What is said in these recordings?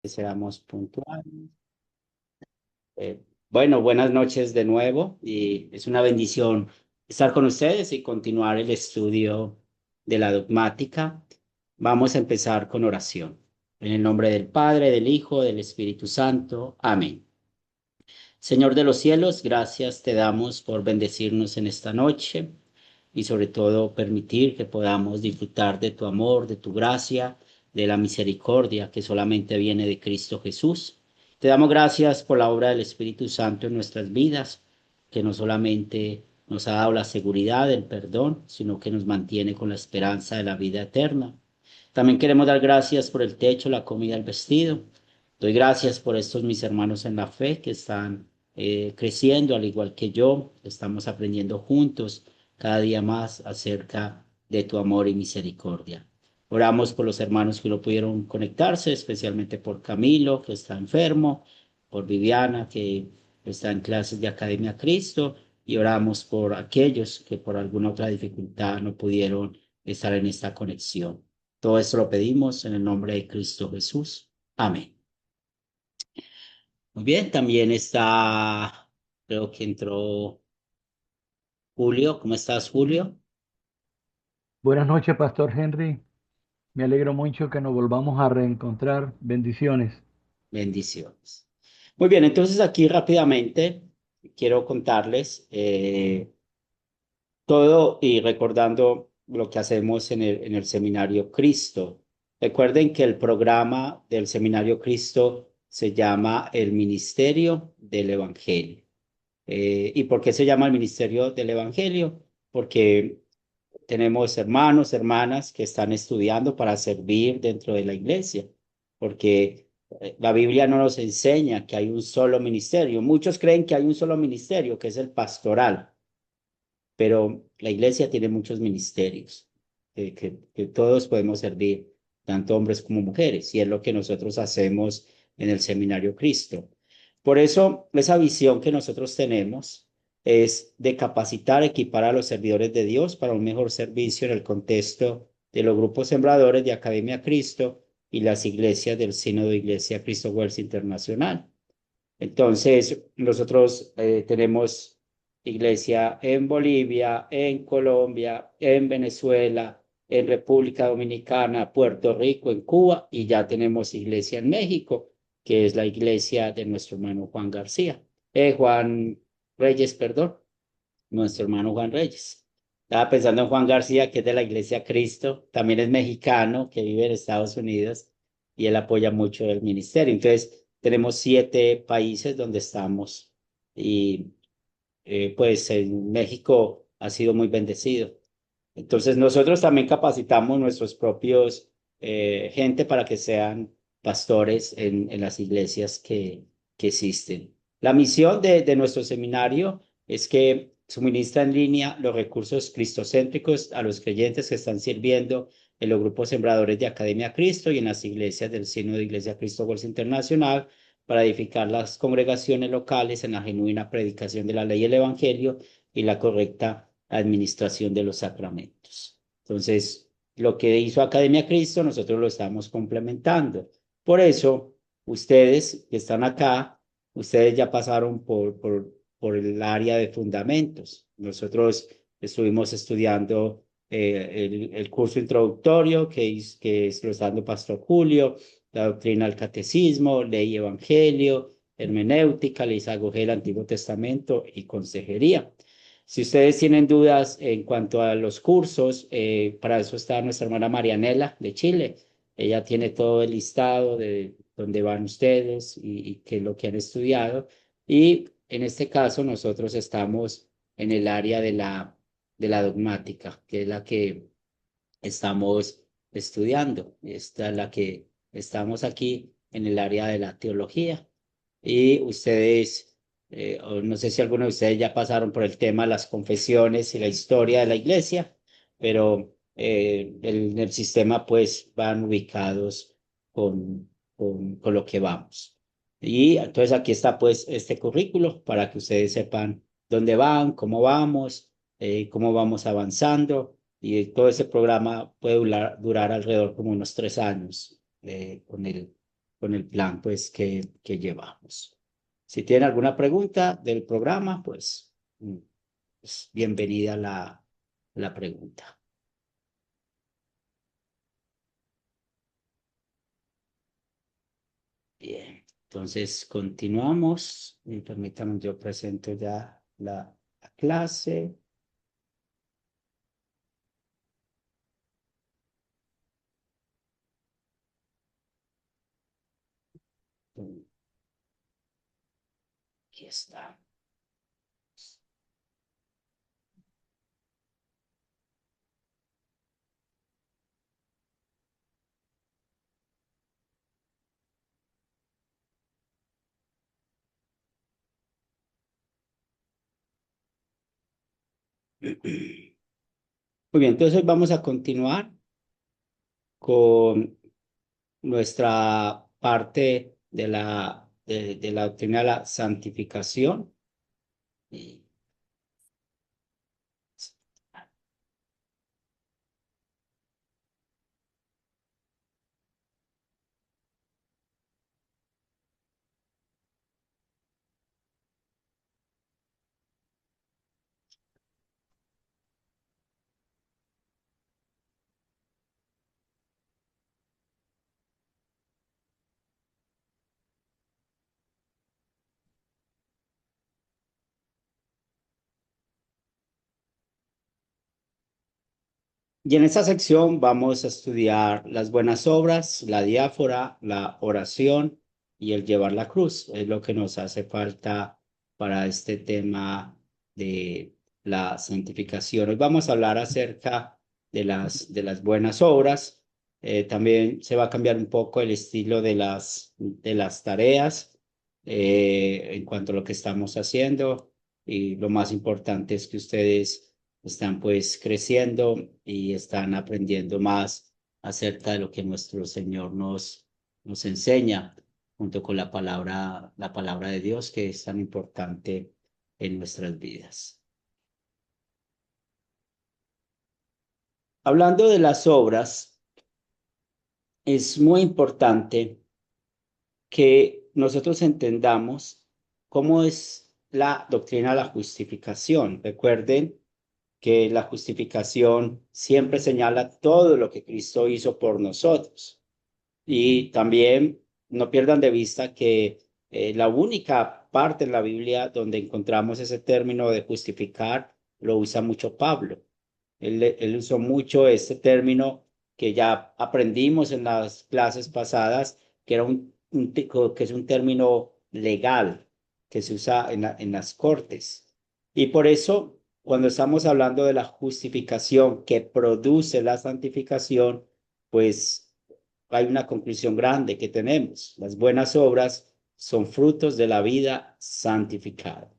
Seamos puntuales. Bueno, buenas noches de nuevo y es una bendición estar con ustedes y continuar el estudio de la dogmática. Vamos a empezar con oración. En el nombre del Padre, del Hijo, del Espíritu Santo. Amén. Señor de los cielos, gracias te damos por bendecirnos en esta noche y sobre todo permitir que podamos disfrutar de tu amor, de tu gracia, de la misericordia que solamente viene de Cristo Jesús. Te damos gracias por la obra del Espíritu Santo en nuestras vidas, que no solamente nos ha dado la seguridad del perdón, sino que nos mantiene con la esperanza de la vida eterna. También queremos dar gracias por el techo, la comida, el vestido. Doy gracias por estos mis hermanos en la fe que están creciendo al igual que yo. Estamos aprendiendo juntos cada día más acerca de tu amor y misericordia. Oramos por los hermanos que no pudieron conectarse, especialmente por Camilo, que está enfermo, por Viviana, que está en clases de Academia Cristo, y oramos por aquellos que por alguna otra dificultad no pudieron estar en esta conexión. Todo esto lo pedimos en el nombre de Cristo Jesús. Amén. Muy bien, también está, creo que entró Julio. ¿Cómo estás, Julio? Buenas noches, Pastor Henry. Me alegro mucho que nos volvamos a reencontrar. Bendiciones. Bendiciones. Muy bien, entonces aquí rápidamente quiero contarles todo y recordando lo que hacemos en el Seminario Cristo. Recuerden que el programa del Seminario Cristo se llama el Ministerio del Evangelio. ¿Y por qué se llama el Ministerio del Evangelio? Porque tenemos hermanos, hermanas que están estudiando para servir dentro de la iglesia, porque la Biblia no nos enseña que hay un solo ministerio. Muchos creen que hay un solo ministerio, que es el pastoral, pero la iglesia tiene muchos ministerios, que todos podemos servir, tanto hombres como mujeres, y es lo que nosotros hacemos en el Seminario Cristo. Por eso, esa visión que nosotros tenemos es de capacitar, equipar a los servidores de Dios para un mejor servicio en el contexto de los grupos sembradores de Academia Cristo y las iglesias del Sínodo de Iglesia Cristo Wels Internacional. Entonces, nosotros tenemos iglesia en Bolivia, en Colombia, en Venezuela, en República Dominicana, Puerto Rico, en Cuba, y ya tenemos iglesia en México, que es la iglesia de nuestro hermano Juan García, Juan Reyes, perdón, nuestro hermano Juan Reyes. Estaba pensando en Juan García, que es de la iglesia Cristo, también es mexicano, que vive en Estados Unidos, y él apoya mucho el ministerio. Entonces, tenemos 7 países donde estamos y pues en México ha sido muy bendecido. Entonces nosotros también capacitamos nuestros propios gente para que sean pastores en las iglesias que existen. La misión de nuestro seminario es que suministra en línea los recursos cristocéntricos a los creyentes que están sirviendo en los grupos sembradores de Academia Cristo y en las iglesias del Sínodo de Iglesia Cristo Gols Internacional para edificar las congregaciones locales en la genuina predicación de la ley y el evangelio y la correcta administración de los sacramentos. Entonces, lo que hizo Academia Cristo, nosotros lo estamos complementando. Por eso, ustedes que están acá, ustedes ya pasaron por el área de fundamentos. Nosotros estuvimos estudiando el curso introductorio que lo está dando Pastor Julio, la doctrina del catecismo, ley y evangelio, hermenéutica, leisagogia del Antiguo Testamento y consejería. Si ustedes tienen dudas en cuanto a los cursos, para eso está nuestra hermana Marianela de Chile. Ella tiene todo el listado de dónde van ustedes y qué es lo que han estudiado. Y en este caso nosotros estamos en el área de la dogmática, que es la que estamos estudiando. Esta es la que estamos aquí en el área de la teología. Y ustedes, o no sé si algunos de ustedes ya pasaron por el tema de las confesiones y la historia de la iglesia, pero en el sistema pues van ubicados con lo que vamos. Y entonces aquí está pues este currículo para que ustedes sepan dónde van, cómo vamos avanzando. Y todo ese programa puede durar alrededor como unos 3 años con él. con el plan pues que llevamos. Si tienen alguna pregunta del programa, pues, pues bienvenida la pregunta. Bien, entonces continuamos y permítanme, yo presento ya la clase. Aquí está. Muy bien, entonces vamos a continuar con nuestra parte de la doctrina de la santificación. Y en esta sección vamos a estudiar las buenas obras, la diáfora, la oración y el llevar la cruz. Es lo que nos hace falta para este tema de la santificación. Hoy vamos a hablar acerca de las buenas obras. También se va a cambiar un poco el estilo de las tareas en cuanto a lo que estamos haciendo. Y lo más importante es que ustedes están pues creciendo y están aprendiendo más acerca de lo que nuestro Señor nos enseña, junto con la palabra de Dios, que es tan importante en nuestras vidas. Hablando de las obras, es muy importante que nosotros entendamos cómo es la doctrina de la justificación. Recuerden que la justificación siempre señala todo lo que Cristo hizo por nosotros. Y también no pierdan de vista que la única parte en la Biblia donde encontramos ese término de justificar lo usa mucho Pablo. Él usó mucho este término que ya aprendimos en las clases pasadas, que era que es un término legal que se usa en las cortes. Y por eso, cuando estamos hablando de la justificación que produce la santificación, pues hay una conclusión grande que tenemos. Las buenas obras son frutos de la vida santificada.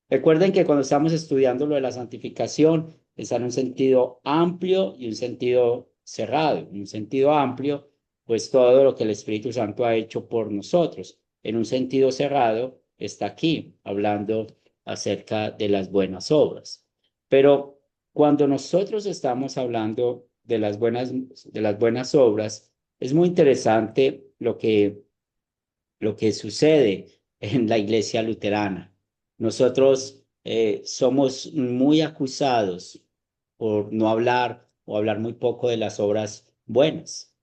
Recuerden que cuando estamos estudiando lo de la santificación, está en un sentido amplio y un sentido cerrado. En un sentido amplio, pues todo lo que el Espíritu Santo ha hecho por nosotros. En un sentido cerrado, está aquí hablando acerca de las buenas obras. Pero cuando nosotros estamos hablando de las buenas obras, es muy interesante lo que sucede en la iglesia luterana. Nosotros somos muy acusados por no hablar o hablar muy poco de las obras buenas.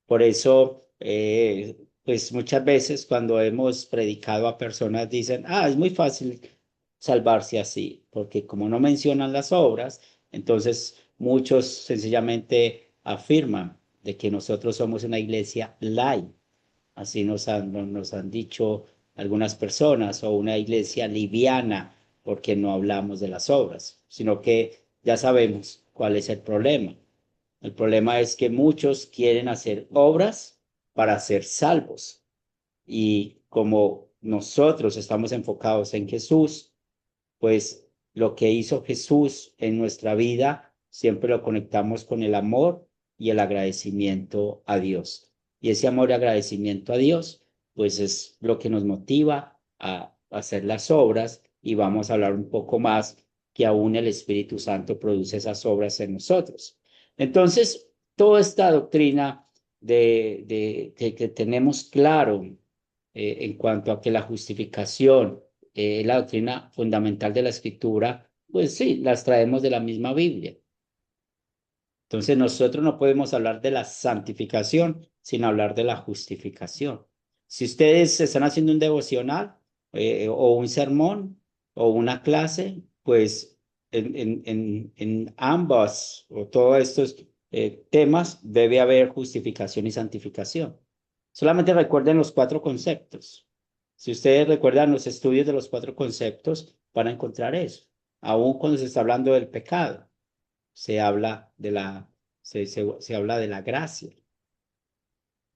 Por eso, pues muchas veces cuando hemos predicado a personas dicen, es muy fácil salvarse así, porque como no mencionan las obras, entonces muchos sencillamente afirman de que nosotros somos una iglesia light. Así nos han dicho algunas personas, o una iglesia liviana, porque no hablamos de las obras, sino que ya sabemos cuál es el problema. El problema es que muchos quieren hacer obras para ser salvos. Y como nosotros estamos enfocados en Jesús, pues lo que hizo Jesús en nuestra vida siempre lo conectamos con el amor y el agradecimiento a Dios. Y ese amor y agradecimiento a Dios, pues es lo que nos motiva a hacer las obras, y vamos a hablar un poco más que aún el Espíritu Santo produce esas obras en nosotros. Entonces, toda esta doctrina que tenemos claro en cuanto a que la justificación es la doctrina fundamental de la Escritura, pues sí, las traemos de la misma Biblia. Entonces nosotros no podemos hablar de la santificación sin hablar de la justificación. Si ustedes están haciendo un devocional o un sermón o una clase, pues en ambas o todos estos temas debe haber justificación y santificación. Solamente recuerden los cuatro conceptos. Si ustedes recuerdan los estudios de los cuatro conceptos, van a encontrar eso. Aún cuando se está hablando del pecado se habla de se habla de la gracia.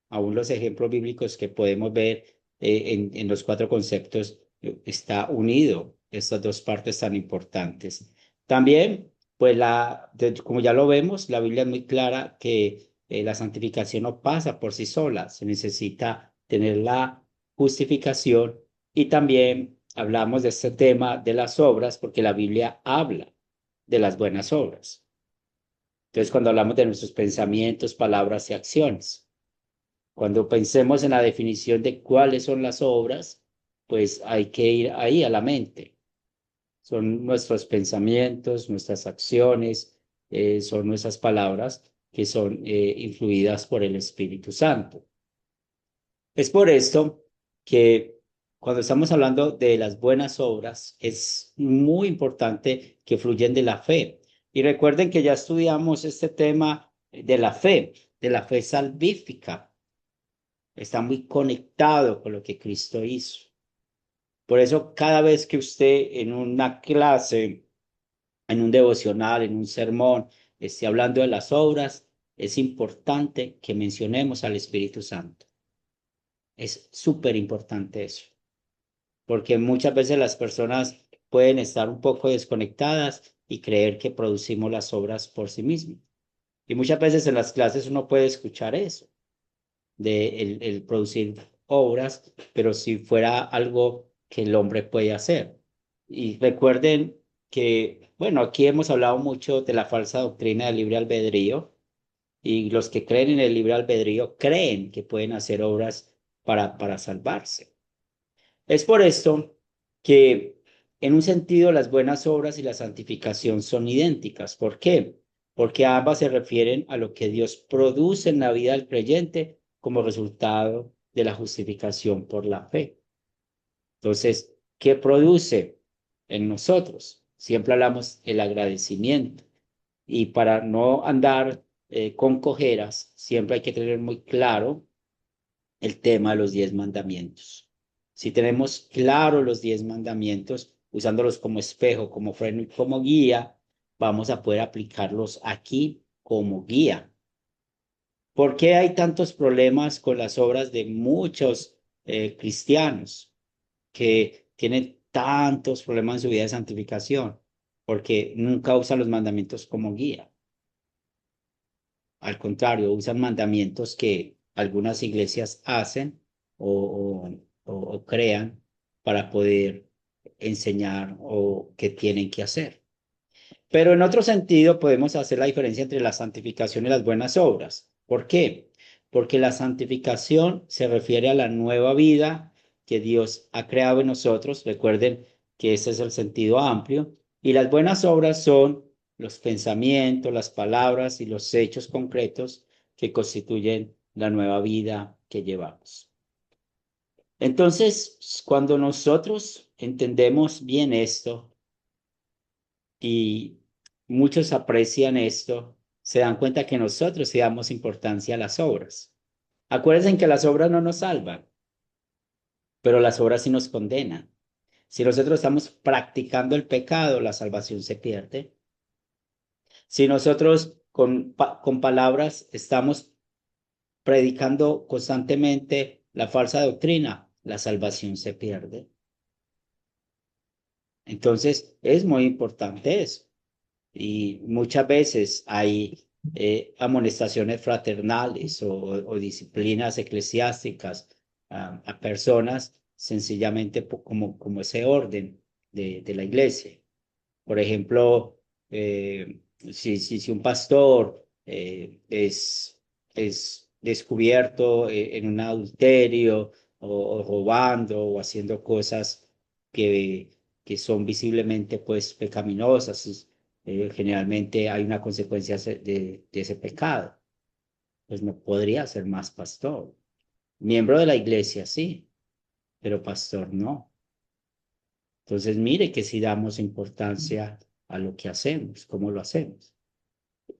Aún los ejemplos bíblicos que podemos ver en los cuatro conceptos está unido estas dos partes tan importantes. También, pues como ya lo vemos, la Biblia es muy clara que la santificación no pasa por sí sola, se necesita tener la justificación y también hablamos de este tema de las obras porque la Biblia habla de las buenas obras. Entonces, cuando hablamos de nuestros pensamientos, palabras y acciones, cuando pensemos en la definición de cuáles son las obras, pues hay que ir ahí a la mente. Son nuestros pensamientos, nuestras acciones, son nuestras palabras que son influidas por el Espíritu Santo. Es por esto que cuando estamos hablando de las buenas obras, es muy importante que fluyen de la fe. Y recuerden que ya estudiamos este tema de la fe salvífica. Está muy conectado con lo que Cristo hizo. Por eso, cada vez que usted en una clase, en un devocional, en un sermón, esté hablando de las obras, es importante que mencionemos al Espíritu Santo. Es súper importante eso, porque muchas veces las personas pueden estar un poco desconectadas y creer que producimos las obras por sí mismos. Y muchas veces en las clases uno puede escuchar eso, de el producir obras, pero si fuera algo que el hombre puede hacer. Y recuerden que, bueno, aquí hemos hablado mucho de la falsa doctrina del libre albedrío, y los que creen en el libre albedrío creen que pueden hacer obras para salvarse. Es por esto que, en un sentido, las buenas obras y la santificación son idénticas. ¿Por qué? Porque ambas se refieren a lo que Dios produce en la vida del creyente como resultado de la justificación por la fe. Entonces, ¿qué produce en nosotros? Siempre hablamos el agradecimiento. Y para no andar con cojeras, siempre hay que tener muy claro el tema de los 10 mandamientos. Si tenemos claro los 10 mandamientos, usándolos como espejo, como freno y como guía, vamos a poder aplicarlos aquí como guía. ¿Por qué hay tantos problemas con las obras de muchos cristianos que tienen tantos problemas en su vida de santificación? Porque nunca usan los mandamientos como guía. Al contrario, usan mandamientos que algunas iglesias hacen o crean para poder enseñar o que tienen que hacer. Pero en otro sentido podemos hacer la diferencia entre la santificación y las buenas obras. ¿Por qué? Porque la santificación se refiere a la nueva vida que Dios ha creado en nosotros. Recuerden que ese es el sentido amplio. Y las buenas obras son los pensamientos, las palabras y los hechos concretos que constituyen la nueva vida que llevamos. Entonces, cuando nosotros entendemos bien esto, y muchos aprecian esto, se dan cuenta que nosotros sí damos importancia a las obras. Acuérdense que las obras no nos salvan, pero las obras sí nos condenan. Si nosotros estamos practicando el pecado, la salvación se pierde. Si nosotros con palabras estamos predicando constantemente la falsa doctrina, la salvación se pierde. Entonces, es muy importante eso. Y muchas veces hay amonestaciones fraternales o disciplinas eclesiásticas a personas sencillamente como ese orden de la iglesia. Por ejemplo, si un pastor es descubierto en un adulterio o robando o haciendo cosas que, que son visiblemente pues pecaminosas, generalmente hay una consecuencia de ese pecado. Pues no podría ser más pastor. Miembro de la iglesia, sí, pero pastor no. Entonces, mire que si damos importancia a lo que hacemos, cómo lo hacemos.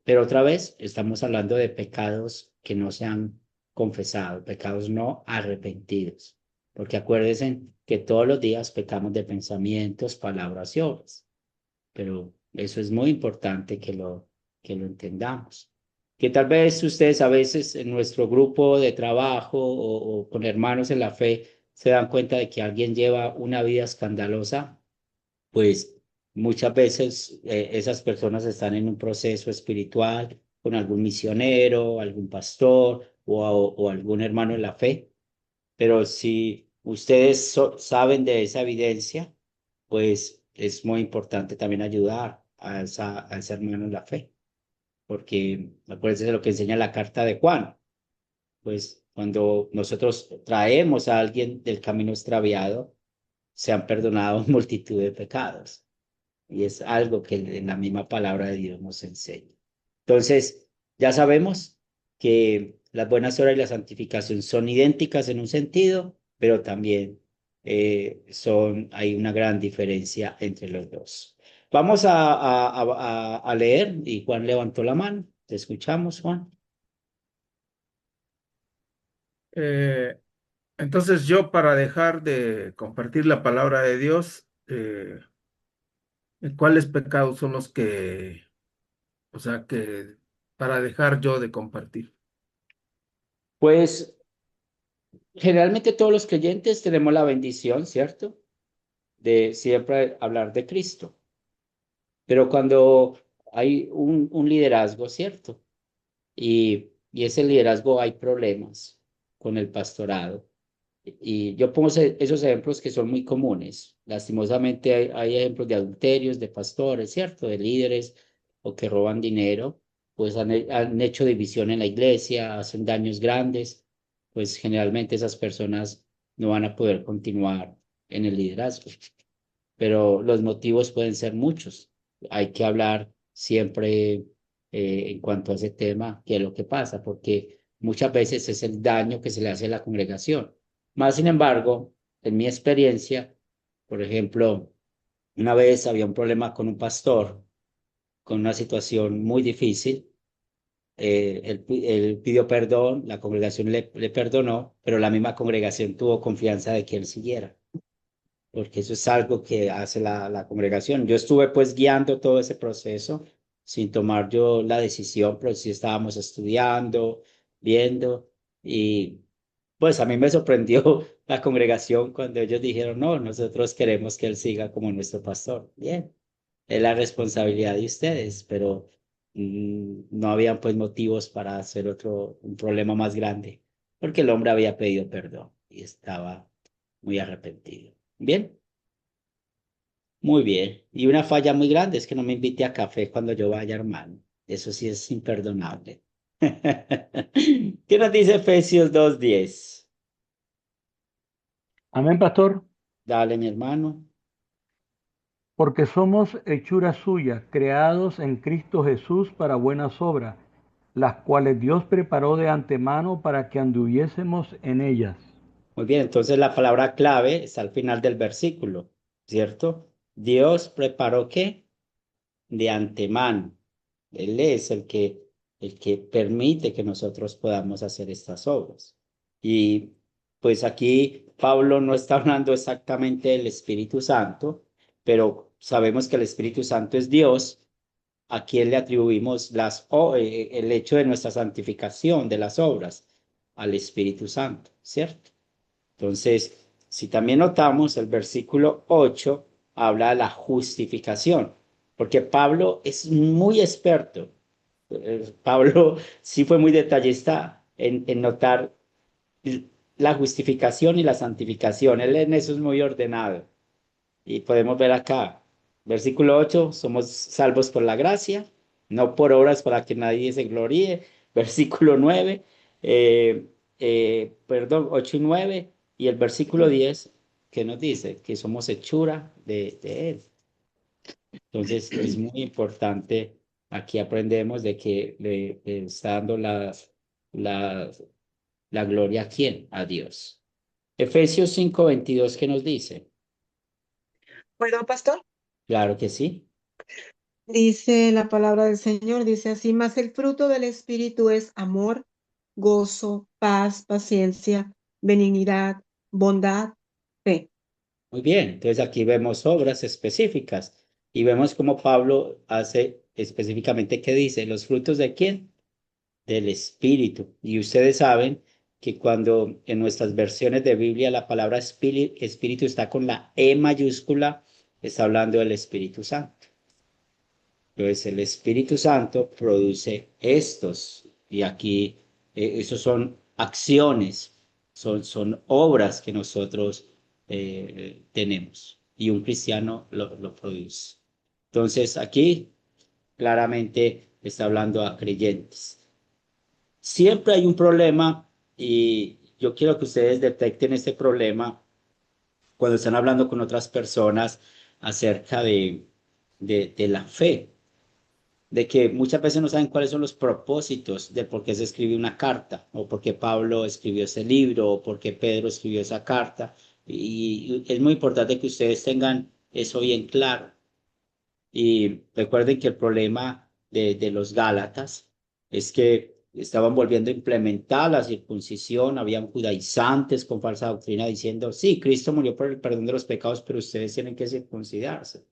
Pero otra vez, estamos hablando de pecados que no se han confesado, pecados no arrepentidos. Porque acuérdense que todos los días pecamos de pensamientos, palabras y obras. Pero eso es muy importante que lo entendamos. Que tal vez ustedes a veces en nuestro grupo de trabajo o con hermanos en la fe se dan cuenta de que alguien lleva una vida escandalosa, pues muchas veces esas personas están en un proceso espiritual con algún misionero, algún pastor o algún hermano en la fe. Pero si ustedes saben de esa evidencia, pues es muy importante también ayudar a ese hermano en la fe, porque acuérdense de lo que enseña la carta de Juan, pues cuando nosotros traemos a alguien del camino extraviado, se han perdonado multitud de pecados. Y es algo que en la misma palabra de Dios nos enseña. Entonces, ya sabemos que las buenas obras y la santificación son idénticas en un sentido, pero también hay una gran diferencia entre los dos. Vamos a leer y Juan levantó la mano. Te escuchamos, Juan. Eh, entonces yo para dejar de compartir la palabra de Dios, ¿cuáles pecados son los que, o sea, que para dejar yo de compartir? Pues generalmente todos los creyentes tenemos la bendición, ¿cierto? De siempre hablar de Cristo. Pero cuando hay un liderazgo, ¿cierto? Y ese liderazgo hay problemas con el pastorado. Y yo pongo esos ejemplos que son muy comunes. Lastimosamente hay ejemplos de adulterios, de pastores, ¿cierto? De líderes o que roban dinero, pues han hecho división en la iglesia, hacen daños grandes, pues generalmente esas personas no van a poder continuar en el liderazgo, pero los motivos pueden ser muchos. Hay que hablar siempre en cuanto a ese tema, qué es lo que pasa, porque muchas veces es el daño que se le hace a la congregación. Más sin embargo, en mi experiencia, por ejemplo, una vez había un problema con un pastor, con una situación muy difícil. Él pidió perdón, la congregación le perdonó, pero la misma congregación tuvo confianza de que él siguiera porque eso es algo que hace la congregación. Yo estuve pues guiando todo ese proceso sin tomar yo la decisión, pero sí estábamos estudiando, viendo y pues a mí me sorprendió la congregación cuando ellos dijeron, no, nosotros queremos que él siga como nuestro pastor. Bien, es la responsabilidad de ustedes, pero no habían pues motivos para hacer un problema más grande, porque el hombre había pedido perdón y estaba muy arrepentido. Bien. Muy bien. Y una falla muy grande es que no me invite a café cuando yo vaya, hermano. Eso sí es imperdonable. ¿Qué nos dice Efesios 2:10? Amén, pastor. Dale, mi hermano. Porque somos hechura suya, creados en Cristo Jesús para buenas obras, las cuales Dios preparó de antemano para que anduviésemos en ellas. Muy bien, entonces la palabra clave está al final del versículo, ¿cierto? Dios preparó qué? De antemano. Él es el que permite que nosotros podamos hacer estas obras. Y pues aquí Pablo no está hablando exactamente del Espíritu Santo, pero sabemos que el Espíritu Santo es Dios, a quien le atribuimos el hecho de nuestra santificación de las obras al Espíritu Santo, ¿cierto? Entonces, si también notamos, el versículo 8 habla de la justificación, porque Pablo es muy experto. Pablo sí fue muy detallista en notar la justificación y la santificación. Él en eso es muy ordenado. Y podemos ver acá, versículo 8 somos salvos por la gracia, no por obras para que nadie se gloríe. Versículo 9 Perdón, 8 y 9, y el versículo 10 que nos dice que somos hechura de Él. Entonces es muy importante, aquí aprendemos de que le está dando la, la gloria a quién, a Dios. Efesios 5:22, ¿qué nos dice? ¿Puedo, pastor? Claro que sí. Dice la palabra del Señor, dice así, mas el fruto del Espíritu es amor, gozo, paz, paciencia, benignidad, bondad, fe. Muy bien, entonces aquí vemos obras específicas y vemos cómo Pablo hace específicamente qué dice, los frutos de quién, del Espíritu. Y ustedes saben que cuando en nuestras versiones de Biblia la palabra espíritu está con la E mayúscula, está hablando del Espíritu Santo. Entonces el Espíritu Santo produce estos y aquí esos son acciones, son obras que nosotros tenemos y un cristiano lo produce. Entonces aquí claramente está hablando a creyentes. Siempre hay un problema y yo quiero que ustedes detecten este problema cuando están hablando con otras personas acerca de la fe, de que muchas veces no saben cuáles son los propósitos de por qué se escribe una carta, o por qué Pablo escribió ese libro, o por qué Pedro escribió esa carta. Y es muy importante que ustedes tengan eso bien claro. Y recuerden que el problema de los Gálatas es que estaban volviendo a implementar la circuncisión, habían judaizantes con falsa doctrina diciendo, sí, Cristo murió por el perdón de los pecados, pero ustedes tienen que circuncidarse.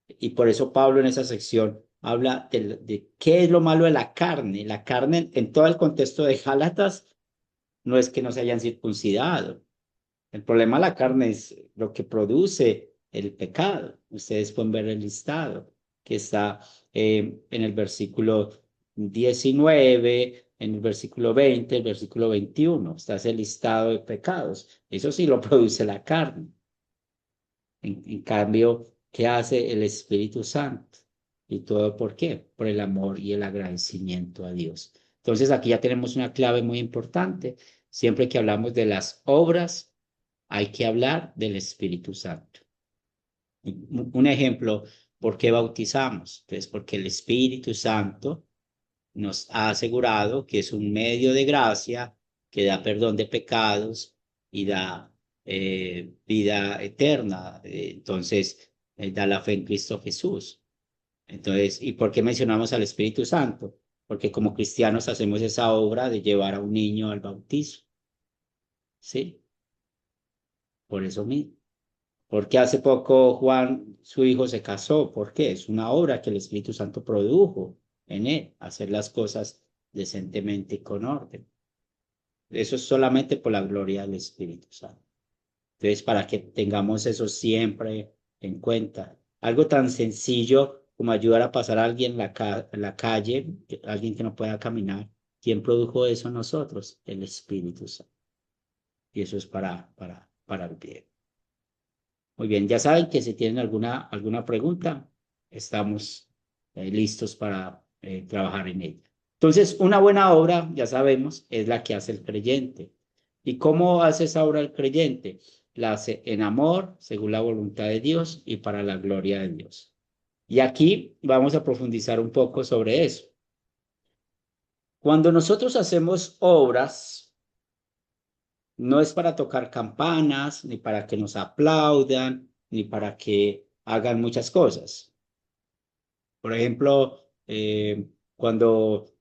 Y por eso Pablo en esa sección habla de qué es lo malo de la carne. La carne en todo el contexto de Gálatas no es que no se hayan circuncidado. El problema de la carne es lo que produce el pecado. Ustedes pueden ver el listado que está en el versículo 19, en el versículo 20, el versículo 21. Está ese listado de pecados. Eso sí lo produce la carne. En cambio, ¿qué hace el Espíritu Santo? ¿Y todo por qué? Por el amor y el agradecimiento a Dios. Entonces aquí ya tenemos una clave muy importante. Siempre que hablamos de las obras, hay que hablar del Espíritu Santo. Un ejemplo, ¿por qué bautizamos? Pues porque el Espíritu Santo nos ha asegurado que es un medio de gracia que da perdón de pecados y da vida eterna. Entonces, da la fe en Cristo Jesús. Entonces, ¿y por qué mencionamos al Espíritu Santo? Porque como cristianos hacemos esa obra de llevar a un niño al bautismo. ¿Sí? Por eso mismo. Porque hace poco Juan, su hijo, se casó. ¿Por qué? Es una obra que el Espíritu Santo produjo en él, hacer las cosas decentemente y con orden. Eso es solamente por la gloria del Espíritu Santo. Entonces, para que tengamos eso siempre en cuenta. Algo tan sencillo como ayudar a pasar a alguien en la calle, alguien que no pueda caminar. ¿Quién produjo eso en nosotros? El Espíritu Santo. Y eso es para el bien. Muy bien, ya saben que si tienen alguna pregunta, estamos listos para trabajar en ella. Entonces, una buena obra, ya sabemos, es la que hace el creyente. ¿Y cómo hace esa obra el creyente? La hace en amor, según la voluntad de Dios y para la gloria de Dios. Y aquí vamos a profundizar un poco sobre eso. Cuando nosotros hacemos obras, no es para tocar campanas, ni para que nos aplaudan, ni para que hagan muchas cosas. Por ejemplo, cuando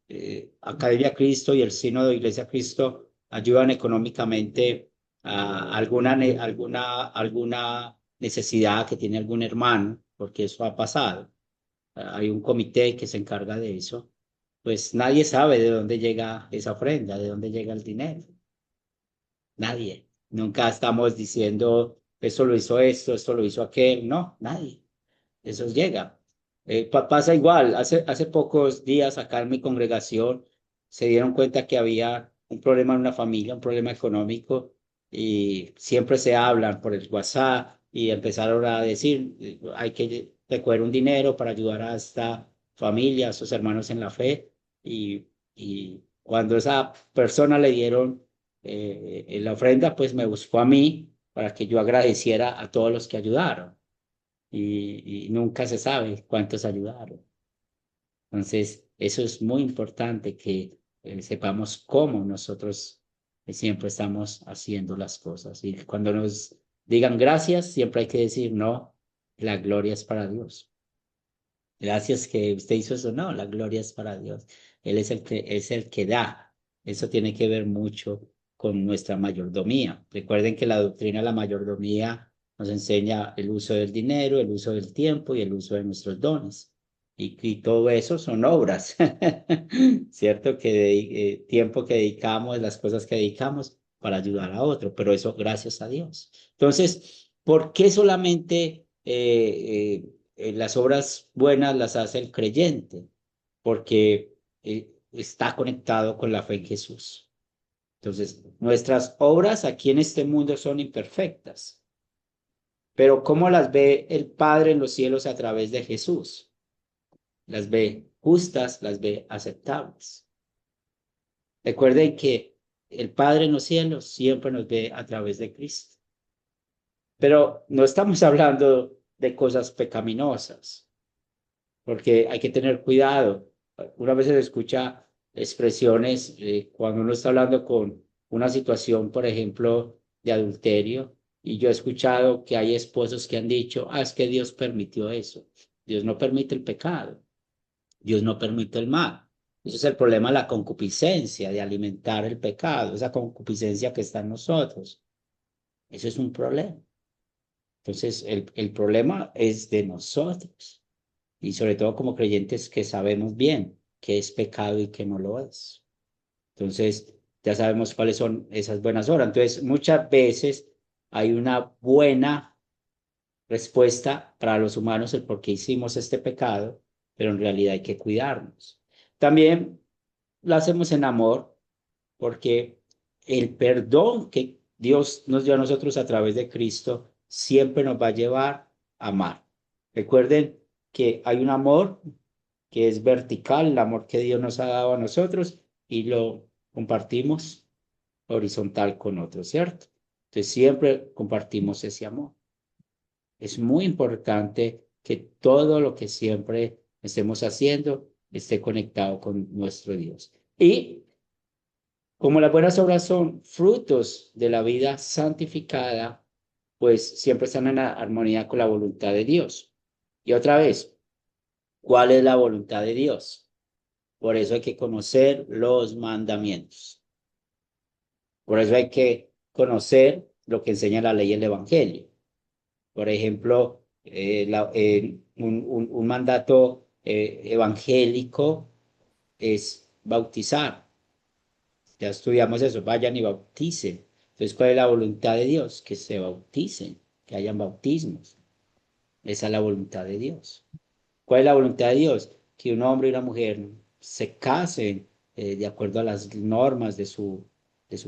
Academia Cristo y el Sínodo de Iglesia Cristo ayudan económicamente a alguna necesidad que tiene algún hermano, porque eso ha pasado. Hay un comité que se encarga de eso. Pues nadie sabe de dónde llega esa ofrenda, de dónde llega el dinero. Nadie. Nunca estamos diciendo, eso lo hizo esto lo hizo aquel. No, nadie. Eso llega. Pasa igual. Hace pocos días acá en mi congregación se dieron cuenta que había un problema en una familia, un problema económico, y siempre se hablan por el WhatsApp y empezaron a decir, hay que recoger un dinero para ayudar a esta familia, a sus hermanos en la fe, y Cuando esa persona le dieron la ofrenda, pues me buscó a mí para que yo agradeciera a todos los que ayudaron. Y nunca se sabe cuántos ayudaron. Entonces, eso es muy importante que sepamos cómo nosotros siempre estamos haciendo las cosas. Y cuando nos digan gracias, siempre hay que decir, no, la gloria es para Dios. Gracias que usted hizo eso. No, la gloria es para Dios. Él es el que da. Eso tiene que ver mucho con nuestra mayordomía. Recuerden que la doctrina de la mayordomía nos enseña el uso del dinero, el uso del tiempo y el uso de nuestros dones. Y todo eso son obras, ¿cierto? Tiempo que dedicamos, las cosas que dedicamos para ayudar a otro, pero eso gracias a Dios. Entonces, ¿por qué solamente las obras buenas las hace el creyente? Porque está conectado con la fe en Jesús. Entonces, nuestras obras aquí en este mundo son imperfectas, pero ¿cómo las ve el Padre en los cielos a través de Jesús? Las ve justas, las ve aceptables. Recuerden que el Padre en los cielos siempre nos ve a través de Cristo. Pero no estamos hablando de cosas pecaminosas, porque hay que tener cuidado. Una vez se escucha expresiones cuando uno está hablando con una situación, por ejemplo, de adulterio, y yo he escuchado que hay esposos que han dicho, es que Dios permitió eso. Dios no permite el pecado. Dios no permite el mal. Ese es el problema de la concupiscencia, de alimentar el pecado, esa concupiscencia que está en nosotros. Eso es un problema. Entonces, el problema es de nosotros. Y sobre todo como creyentes que sabemos bien qué es pecado y qué no lo es. Entonces, ya sabemos cuáles son esas buenas obras. Entonces, muchas veces hay una buena respuesta para los humanos el por qué hicimos este pecado, pero en realidad hay que cuidarnos. También lo hacemos en amor, porque el perdón que Dios nos dio a nosotros a través de Cristo siempre nos va a llevar a amar. Recuerden que hay un amor que es vertical, el amor que Dios nos ha dado a nosotros y lo compartimos horizontal con otros, ¿cierto? Entonces siempre compartimos ese amor. Es muy importante que todo lo que siempre estemos haciendo esté conectado con nuestro Dios. Y como las buenas obras son frutos de la vida santificada, pues siempre están en armonía con la voluntad de Dios. Y otra vez, ¿cuál es la voluntad de Dios? Por eso hay que conocer los mandamientos. Por eso hay que conocer lo que enseña la ley y el evangelio. Por ejemplo, un mandato evangélico es bautizar. Ya estudiamos eso, vayan y bauticen. Entonces, ¿cuál es la voluntad de Dios? Que se bauticen, que hayan bautismos. Esa es la voluntad de Dios. ¿Cuál es la voluntad de Dios? Que un hombre y una mujer se casen de acuerdo a las normas de su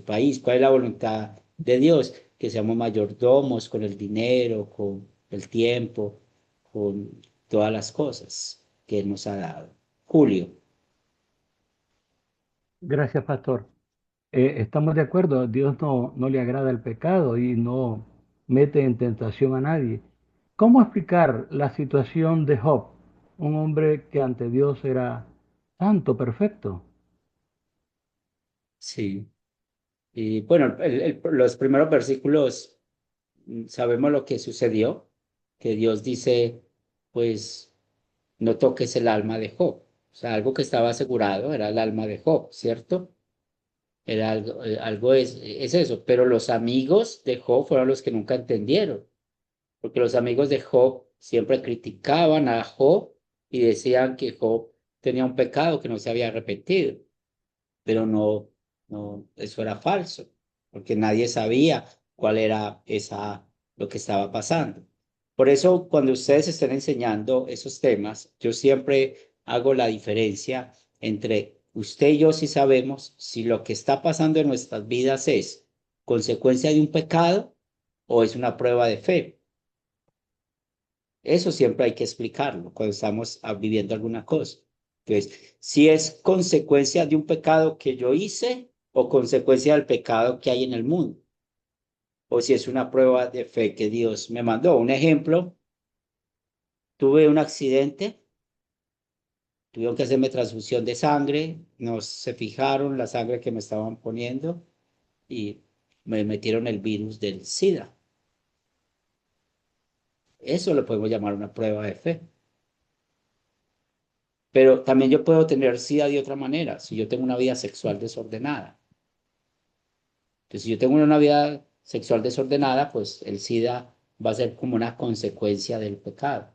país. ¿Cuál es la voluntad de Dios? Que seamos mayordomos con el dinero, con el tiempo, con todas las cosas que Él nos ha dado. Julio. Gracias, pastor. Estamos de acuerdo, Dios no le agrada el pecado y no mete en tentación a nadie. ¿Cómo explicar la situación de Job, un hombre que ante Dios era santo, perfecto? Sí. Y bueno, los primeros versículos sabemos lo que sucedió, que Dios dice, pues no toques el alma de Job. O sea, algo que estaba asegurado era el alma de Job, ¿cierto? Era algo es eso, pero los amigos de Job fueron los que nunca entendieron, porque los amigos de Job siempre criticaban a Job y decían que Job tenía un pecado que no se había arrepentido, pero no, eso era falso, porque nadie sabía cuál era lo que estaba pasando. Por eso, cuando ustedes estén enseñando esos temas, yo siempre hago la diferencia entre usted y yo si sabemos si lo que está pasando en nuestras vidas es consecuencia de un pecado o es una prueba de fe. Eso siempre hay que explicarlo cuando estamos viviendo alguna cosa. Entonces, si es consecuencia de un pecado que yo hice o consecuencia del pecado que hay en el mundo, o si es una prueba de fe que Dios me mandó. Un ejemplo, tuve un accidente, tuvieron que hacerme transfusión de sangre, no se fijaron la sangre que me estaban poniendo y me metieron el virus del SIDA. Eso lo podemos llamar una prueba de fe. Pero también yo puedo tener SIDA de otra manera, si yo tengo una vida sexual desordenada. Entonces, si yo tengo una vida sexual desordenada, pues el SIDA va a ser como una consecuencia del pecado.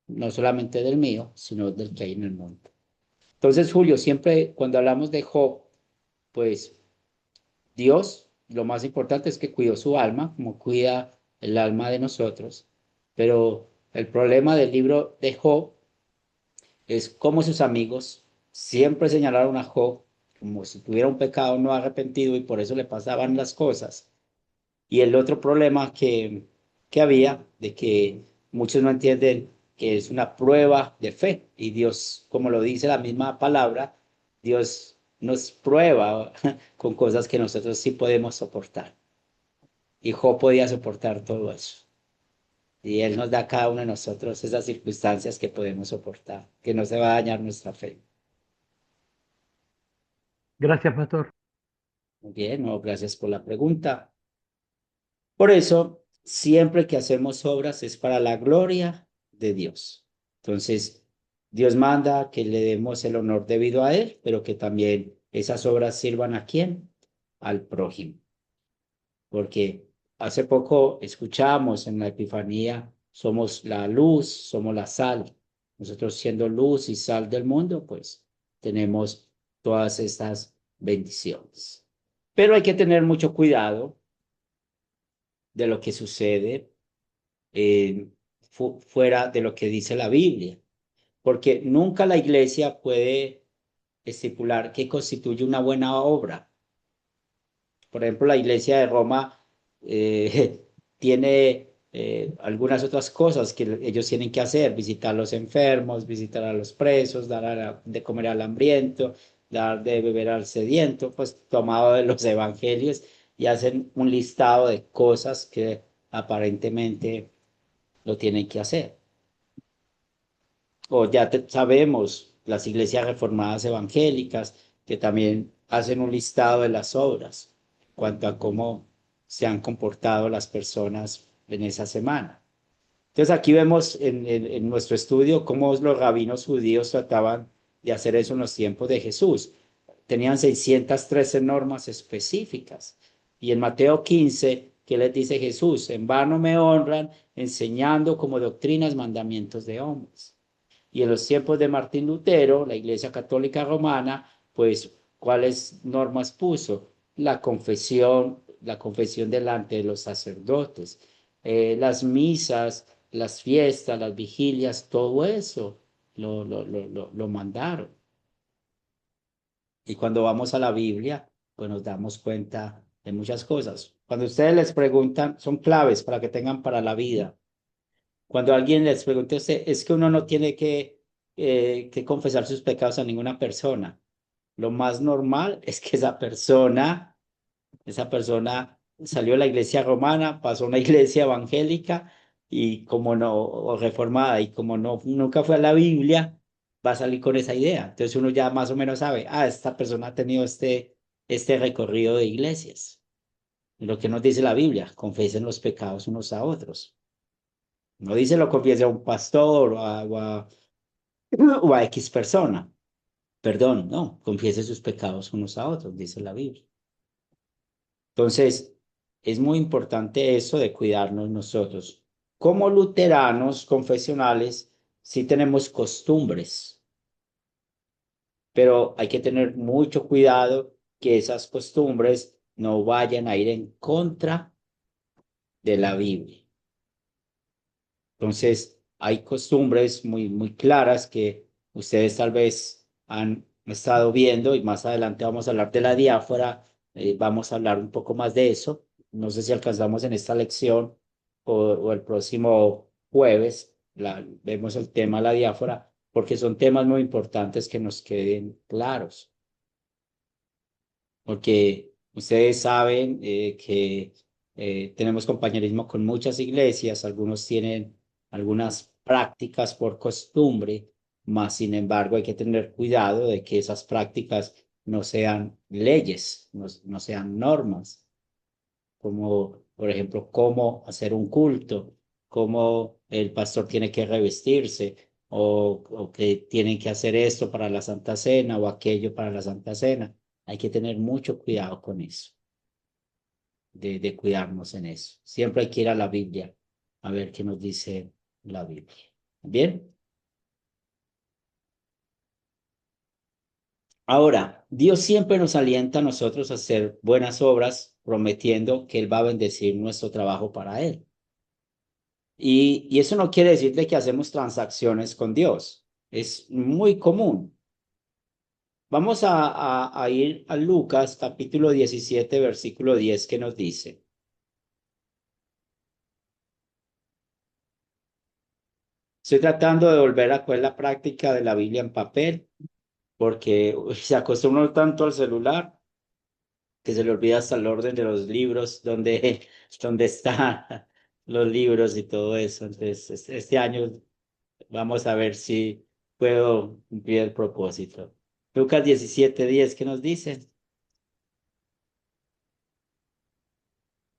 No solamente del mío, sino del que hay en el mundo. Entonces, Julio, siempre cuando hablamos de Job, pues Dios, lo más importante es que cuidó su alma, como cuida el alma de nosotros. Pero el problema del libro de Job es cómo sus amigos siempre señalaron a Job como si tuviera un pecado no arrepentido y por eso le pasaban las cosas. Y el otro problema que había, de que muchos no entienden que es una prueba de fe. Y Dios, como lo dice la misma palabra, Dios nos prueba con cosas que nosotros sí podemos soportar. Y Job podía soportar todo eso. Y Él nos da a cada uno de nosotros esas circunstancias que podemos soportar, que no se va a dañar nuestra fe. Gracias, pastor. Muy bien, no, gracias por la pregunta. Por eso, siempre que hacemos obras es para la gloria de Dios. Entonces, Dios manda que le demos el honor debido a Él, pero que también esas obras sirvan ¿a quién? Al prójimo. Porque hace poco escuchamos en la Epifanía, somos la luz, somos la sal. Nosotros siendo luz y sal del mundo, pues tenemos todas estas bendiciones. Pero hay que tener mucho cuidado de lo que sucede fuera de lo que dice la Biblia, porque nunca la iglesia puede estipular qué constituye una buena obra. Por ejemplo, la iglesia de Roma tiene algunas otras cosas que ellos tienen que hacer: visitar a los enfermos, visitar a los presos, dar de comer al hambriento, dar de beber al sediento, pues tomado de los evangelios, y hacen un listado de cosas que aparentemente lo tienen que hacer. O ya sabemos, las iglesias reformadas evangélicas, que también hacen un listado de las obras en cuanto a cómo se han comportado las personas en esa semana. Entonces aquí vemos en nuestro estudio cómo los rabinos judíos trataban de hacer eso en los tiempos de Jesús. Tenían 613 normas específicas. Y en Mateo 15, ¿qué les dice Jesús? En vano me honran enseñando como doctrinas mandamientos de hombres. Y en los tiempos de Martín Lutero, la Iglesia Católica Romana, pues, ¿cuáles normas puso? La confesión delante de los sacerdotes, las misas, las fiestas, las vigilias, todo eso lo mandaron. Y cuando vamos a la Biblia, pues nos damos cuenta de muchas cosas. Cuando ustedes les preguntan, son claves para que tengan para la vida. Cuando alguien les pregunte a usted, es que uno no tiene que confesar sus pecados a ninguna persona. Lo más normal es que esa persona salió de la iglesia romana, pasó a una iglesia evangélica y como no, o reformada, y como no, nunca fue a la Biblia, va a salir con esa idea. Entonces uno ya más o menos sabe, esta persona ha tenido este recorrido de iglesias. Lo que nos dice la Biblia: confiesen los pecados unos a otros. No dice lo confiese a un pastor o a X persona. Perdón, no, confiese sus pecados unos a otros, dice la Biblia. Entonces, es muy importante eso de cuidarnos nosotros. Como luteranos confesionales, sí tenemos costumbres, pero hay que tener mucho cuidado que esas costumbres no vayan a ir en contra de la Biblia. Entonces, hay costumbres muy claras que ustedes tal vez han estado viendo, y más adelante vamos a hablar de la diáfora, vamos a hablar un poco más de eso. No sé si alcanzamos en esta lección o el próximo jueves, vemos el tema de la diáfora, porque son temas muy importantes que nos queden claros. Porque ustedes saben que tenemos compañerismo con muchas iglesias, algunos tienen algunas prácticas por costumbre, mas sin embargo hay que tener cuidado de que esas prácticas no sean leyes, no sean normas, como por ejemplo cómo hacer un culto, cómo el pastor tiene que revestirse, o que tienen que hacer esto para la Santa Cena o aquello para la Santa Cena. Hay que tener mucho cuidado con eso, de cuidarnos en eso. Siempre hay que ir a la Biblia a ver qué nos dice la Biblia. Bien. Ahora, Dios siempre nos alienta a nosotros a hacer buenas obras, prometiendo que Él va a bendecir nuestro trabajo para Él. Y eso no quiere decir de que hacemos transacciones con Dios. Es muy común. Vamos a ir a Lucas capítulo 17, versículo 10, que nos dice. Estoy tratando de volver a coger la práctica de la Biblia en papel, porque se acostumbra tanto al celular que se le olvida hasta el orden de los libros, donde están los libros y todo eso. Entonces, este año vamos a ver si puedo cumplir el propósito. Lucas 17:10, ¿qué nos dice?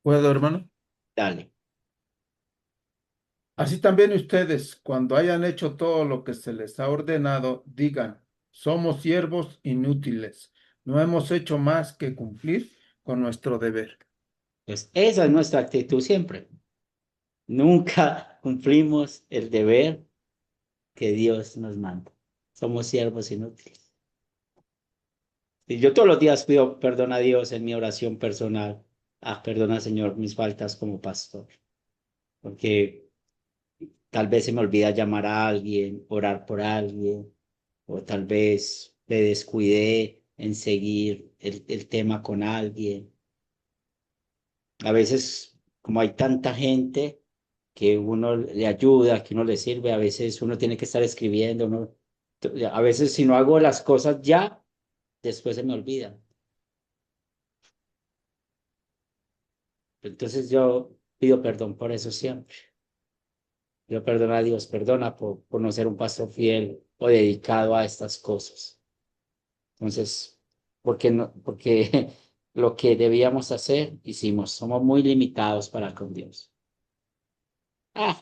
¿Puedo, hermano? Dale. Así también ustedes, cuando hayan hecho todo lo que se les ha ordenado, digan, somos siervos inútiles, no hemos hecho más que cumplir con nuestro deber. Pues esa es nuestra actitud siempre. Nunca cumplimos el deber que Dios nos manda. Somos siervos inútiles. Y yo todos los días pido perdón a Dios en mi oración personal. Perdona, Señor, mis faltas como pastor. Porque tal vez se me olvida llamar a alguien, orar por alguien, o tal vez me descuidé en seguir el tema con alguien. A veces, como hay tanta gente que uno le ayuda, que uno le sirve, a veces uno tiene que estar escribiendo, a veces si no hago las cosas ya, después se me olvida. Entonces yo pido perdón por eso siempre. Yo perdono a Dios, perdona por no ser un pastor fiel o dedicado a estas cosas. Entonces, porque no, porque lo que debíamos hacer, hicimos. Somos muy limitados para con Dios.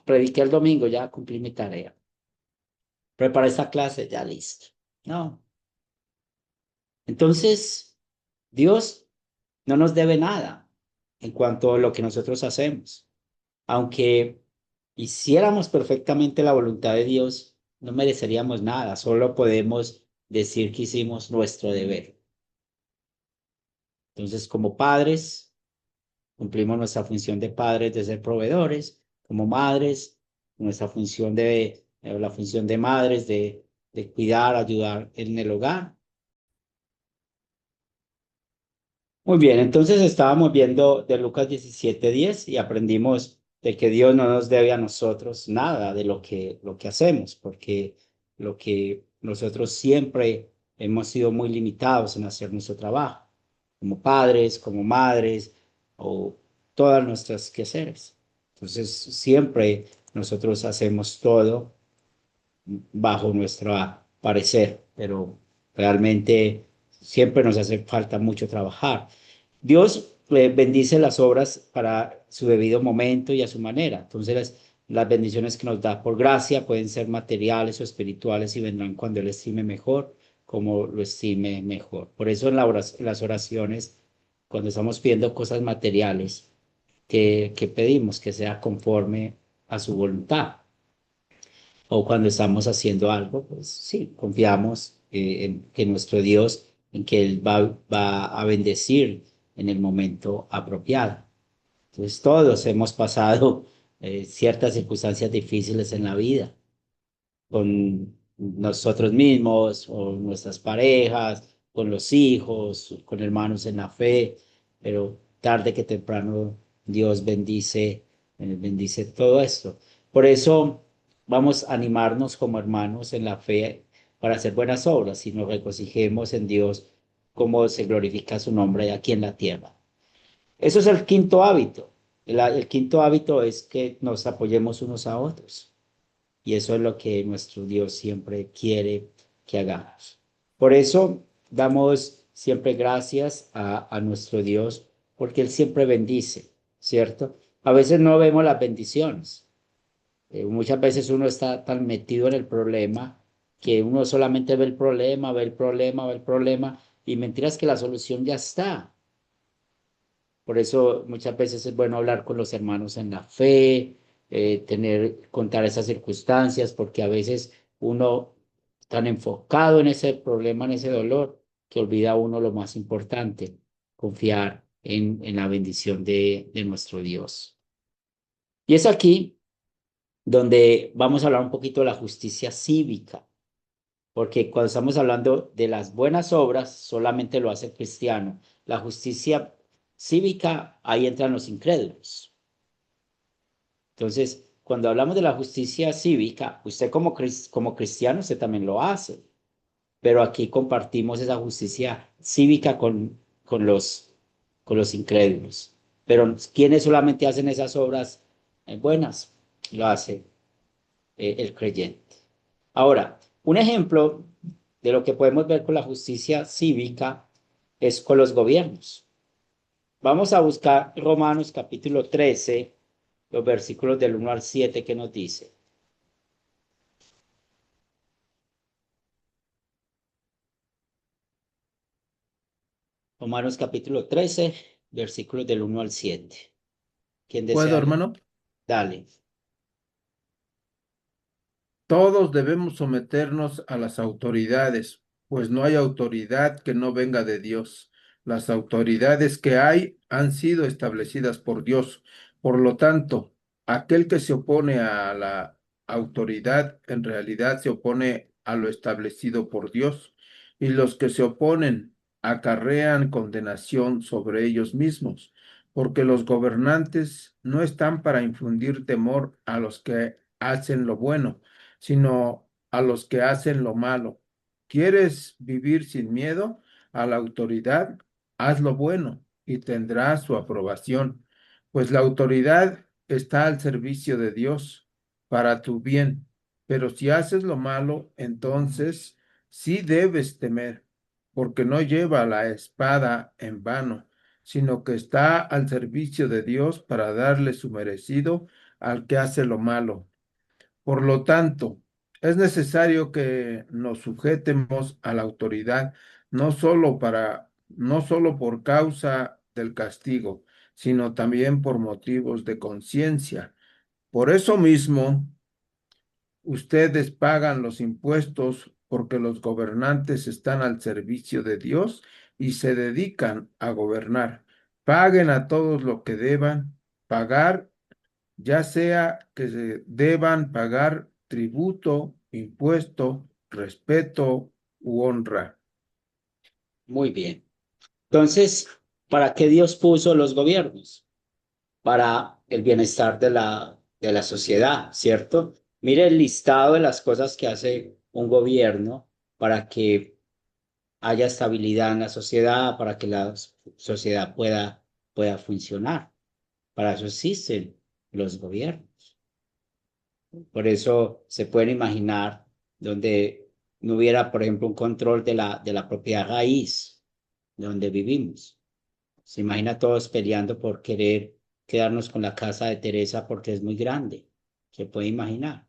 Prediqué el domingo, ya cumplí mi tarea. Preparé esta clase, ya listo. No. Entonces, Dios no nos debe nada en cuanto a lo que nosotros hacemos. Aunque hiciéramos perfectamente la voluntad de Dios, no mereceríamos nada, solo podemos decir que hicimos nuestro deber. Entonces, como padres, cumplimos nuestra función de padres de ser proveedores, como madres, nuestra función la función de madres de cuidar, ayudar en el hogar. Muy bien, entonces estábamos viendo de Lucas 17:10 y aprendimos de que Dios no nos debe a nosotros nada de lo que hacemos, porque lo que nosotros siempre hemos sido muy limitados en hacer nuestro trabajo, como padres, como madres, o todas nuestras quehaceres. Entonces, siempre nosotros hacemos todo bajo nuestro parecer, pero realmente siempre nos hace falta mucho trabajar. Dios bendice las obras para su debido momento y a su manera. Entonces, las bendiciones que nos da por gracia pueden ser materiales o espirituales y vendrán cuando Él estime mejor, como lo estime mejor. Por eso en las oraciones, cuando estamos pidiendo cosas materiales, que pedimos que sea conforme a su voluntad. O cuando estamos haciendo algo, pues sí, confiamos en que nuestro Dios, en que Él va a bendecir en el momento apropiado. Entonces todos hemos pasado ciertas circunstancias difíciles en la vida, con nosotros mismos, o nuestras parejas, con los hijos, con hermanos en la fe, pero tarde que temprano Dios bendice todo esto. Por eso vamos a animarnos como hermanos en la fe para hacer buenas obras y nos regocijemos en Dios como se glorifica su nombre aquí en la tierra. Eso es el quinto hábito. El quinto hábito es que nos apoyemos unos a otros. Y eso es lo que nuestro Dios siempre quiere que hagamos. Por eso damos siempre gracias a nuestro Dios, porque Él siempre bendice, ¿cierto? A veces no vemos las bendiciones. Muchas veces uno está tan metido en el problema que uno solamente ve el problema, ve el problema, ve el problema, y mentiras que la solución ya está. Por eso muchas veces es bueno hablar con los hermanos en la fe, contar esas circunstancias, porque a veces uno tan enfocado en ese problema, en ese dolor, que olvida uno lo más importante, confiar en la bendición de nuestro Dios. Y es aquí donde vamos a hablar un poquito de la justicia cívica, porque cuando estamos hablando de las buenas obras, solamente lo hace el cristiano. La justicia cívica, ahí entran los incrédulos. Entonces, cuando hablamos de la justicia cívica, usted como cristiano, usted también lo hace, pero aquí compartimos esa justicia cívica con los incrédulos. Pero ¿quiénes solamente hacen esas obras buenas? Lo hace el creyente. Ahora, un ejemplo de lo que podemos ver con la justicia cívica es con los gobiernos. Vamos a buscar Romanos capítulo 13, los versículos del 1 al 7 que nos dice. Romanos capítulo 13, versículos del 1 al 7. ¿Quién ¿Puedo, desea leer? hermano? Dale. Todos debemos someternos a las autoridades, pues no hay autoridad que no venga de Dios. Las autoridades que hay han sido establecidas por Dios. Por lo tanto, aquel que se opone a la autoridad en realidad se opone a lo establecido por Dios. Y los que se oponen acarrean condenación sobre ellos mismos, porque los gobernantes no están para infundir temor a los que hacen lo bueno, sino a los que hacen lo malo. ¿Quieres vivir sin miedo a la autoridad? Haz lo bueno y tendrás su aprobación, pues la autoridad está al servicio de Dios para tu bien. Pero si haces lo malo, entonces sí debes temer, porque no lleva la espada en vano, sino que está al servicio de Dios para darle su merecido al que hace lo malo. Por lo tanto, es necesario que nos sujetemos a la autoridad, no solo por causa del castigo, sino también por motivos de conciencia. Por eso mismo, ustedes pagan los impuestos porque los gobernantes están al servicio de Dios y se dedican a gobernar. Paguen a todos lo que deban pagar, ya sea que se deban pagar tributo, impuesto, respeto u honra. Muy bien. Entonces, ¿para qué Dios puso los gobiernos? Para el bienestar de la sociedad, ¿cierto? Mire el listado de las cosas que hace un gobierno para que haya estabilidad en la sociedad, para que la sociedad pueda funcionar. Para eso existen los gobiernos. Por eso se pueden imaginar donde no hubiera, por ejemplo, un control de la propiedad raíz donde vivimos. Se imagina todos peleando por querer quedarnos con la casa de Teresa porque es muy grande. ¿Se puede imaginar?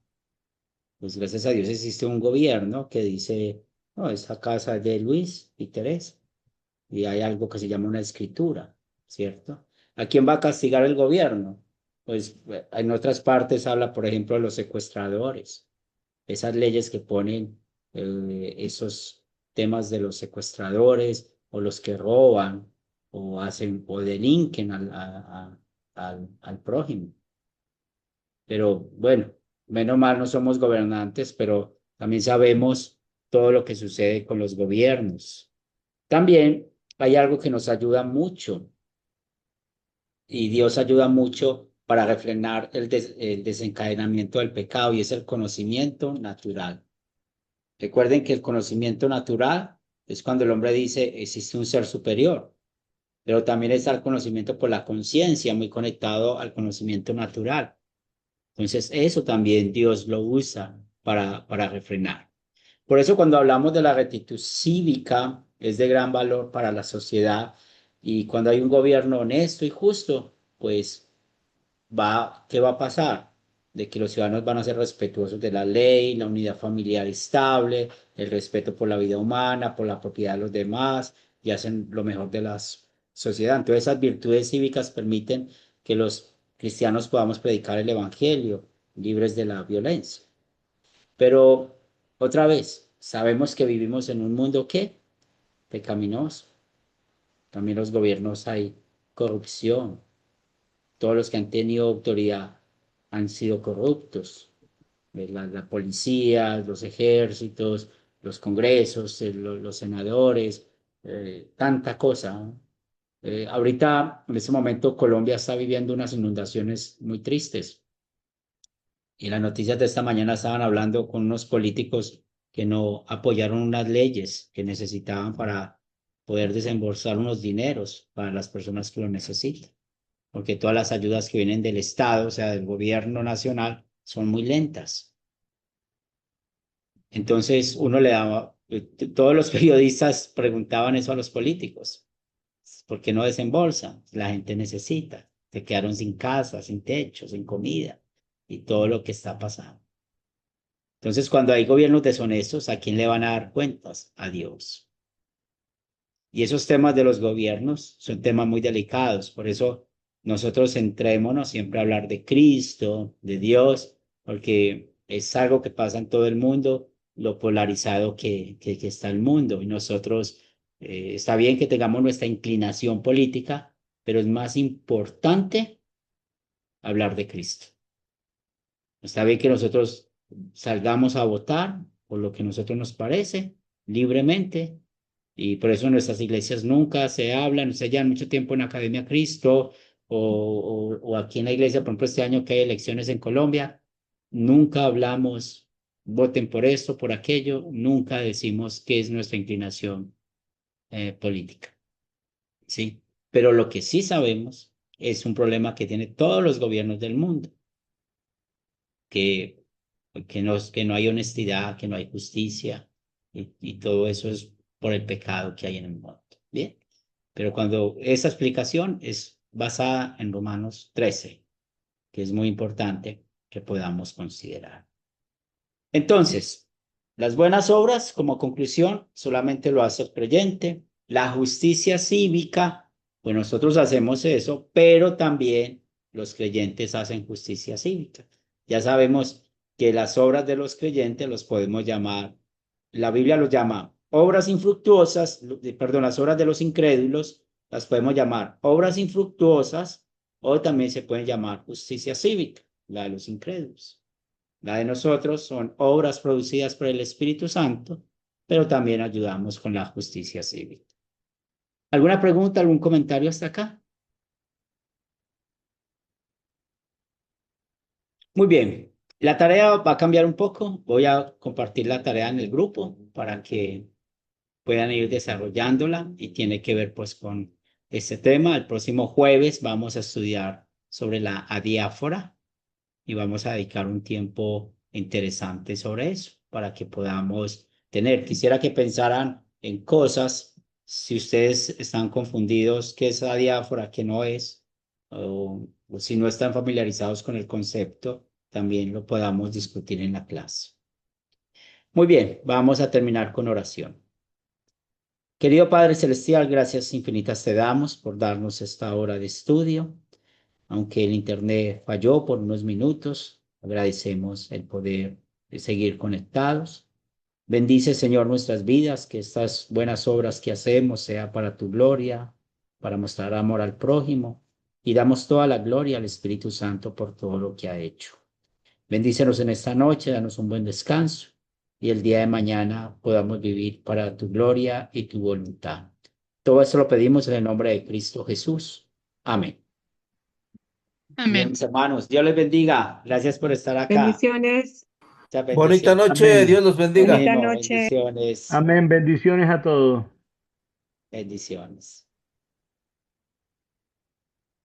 Pues gracias a Dios existe un gobierno que dice, no, esa casa es de Luis y Teresa. Y hay algo que se llama una escritura, ¿cierto? ¿A quién va a castigar el gobierno? Pues en otras partes habla, por ejemplo, de los secuestradores. Esas leyes que ponen esos temas de los secuestradores o los que roban o hacen o delinquen al prójimo. Pero bueno, menos mal no somos gobernantes, pero también sabemos todo lo que sucede con los gobiernos. También hay algo que nos ayuda mucho y Dios ayuda mucho para refrenar el desencadenamiento del pecado, y es el conocimiento natural. Recuerden que el conocimiento natural es cuando el hombre dice existe un ser superior, pero también está el conocimiento por la conciencia, muy conectado al conocimiento natural. Entonces, eso también Dios lo usa para refrenar. Por eso cuando hablamos de la rectitud cívica, es de gran valor para la sociedad, y cuando hay un gobierno honesto y justo, pues ¿qué va a pasar? De que los ciudadanos van a ser respetuosos de la ley, la unidad familiar estable, el respeto por la vida humana, por la propiedad de los demás, y hacen lo mejor de la sociedad. Entonces, esas virtudes cívicas permiten que los cristianos podamos predicar el evangelio libres de la violencia. Pero otra vez, sabemos que vivimos en un mundo que pecaminoso. También los gobiernos hay corrupción. Todos los que han tenido autoridad han sido corruptos. La policía, los ejércitos, los congresos, los senadores, tanta cosa, ¿no? Ahorita, en este momento, Colombia está viviendo unas inundaciones muy tristes. Y las noticias de esta mañana estaban hablando con unos políticos que no apoyaron unas leyes que necesitaban para poder desembolsar unos dineros para las personas que lo necesitan, porque todas las ayudas que vienen del Estado, o sea, del gobierno nacional, son muy lentas. Entonces uno le daba, todos los periodistas preguntaban eso a los políticos: ¿por qué no desembolsan? La gente necesita, se quedaron sin casa, sin techo, sin comida y todo lo que está pasando. Entonces, cuando hay gobiernos deshonestos, ¿a quién le van a dar cuentas? A Dios. Y esos temas de los gobiernos son temas muy delicados. Por eso nosotros centrémonos siempre a hablar de Cristo, de Dios, porque es algo que pasa en todo el mundo, lo polarizado que está el mundo. Y nosotros, está bien que tengamos nuestra inclinación política, pero es más importante hablar de Cristo. Está bien que nosotros salgamos a votar por lo que a nosotros nos parece, libremente, y por eso en nuestras iglesias nunca se habla, no se llevan mucho tiempo en Academia Cristo, o aquí en la iglesia, por ejemplo, este año que hay elecciones en Colombia, nunca hablamos, voten por esto, por aquello, nunca decimos qué es nuestra inclinación política, ¿sí? Pero lo que sí sabemos es un problema que tiene todos los gobiernos del mundo, que que no hay honestidad, que no hay justicia, y todo eso es por el pecado que hay en el mundo. Bien, pero cuando esa explicación es basada en Romanos 13, que es muy importante que podamos considerar. Entonces, las buenas obras, como conclusión, solamente lo hace el creyente. La justicia cívica, pues nosotros hacemos eso, pero también los creyentes hacen justicia cívica. Ya sabemos que las obras de los creyentes los podemos llamar, la Biblia los llama obras infructuosas, perdón, las obras de los incrédulos las podemos llamar obras infructuosas, o también se pueden llamar justicia cívica, la de los incrédulos. La de nosotros son obras producidas por el Espíritu Santo, pero también ayudamos con la justicia cívica. ¿Alguna pregunta, algún comentario hasta acá? Muy bien. La tarea va a cambiar un poco. Voy a compartir la tarea en el grupo para que puedan ir desarrollándola, y tiene que ver pues con este tema. El próximo jueves vamos a estudiar sobre la adiáfora y vamos a dedicar un tiempo interesante sobre eso para que podamos tener. Quisiera que pensaran en cosas, si ustedes están confundidos, qué es la diáfora, qué no es, o si no están familiarizados con el concepto, también lo podamos discutir en la clase. Muy bien, vamos a terminar con oración. Querido Padre Celestial, gracias infinitas te damos por darnos esta hora de estudio. Aunque el internet falló por unos minutos, agradecemos el poder de seguir conectados. Bendice, Señor, nuestras vidas, que estas buenas obras que hacemos sea para tu gloria, para mostrar amor al prójimo, y damos toda la gloria al Espíritu Santo por todo lo que ha hecho. Bendícenos en esta noche, danos un buen descanso, y el día de mañana podamos vivir para tu gloria y tu voluntad. Todo esto lo pedimos en el nombre de Cristo Jesús. Amén. Bien, Amén. mis hermanos, Dios les bendiga. Gracias por estar acá. Bendiciones. Muchas Bonita bendiciones. noche, Amén. Dios los bendiga. Bonita Bueno, noche. bendiciones. Amén. Bendiciones a todos. Bendiciones.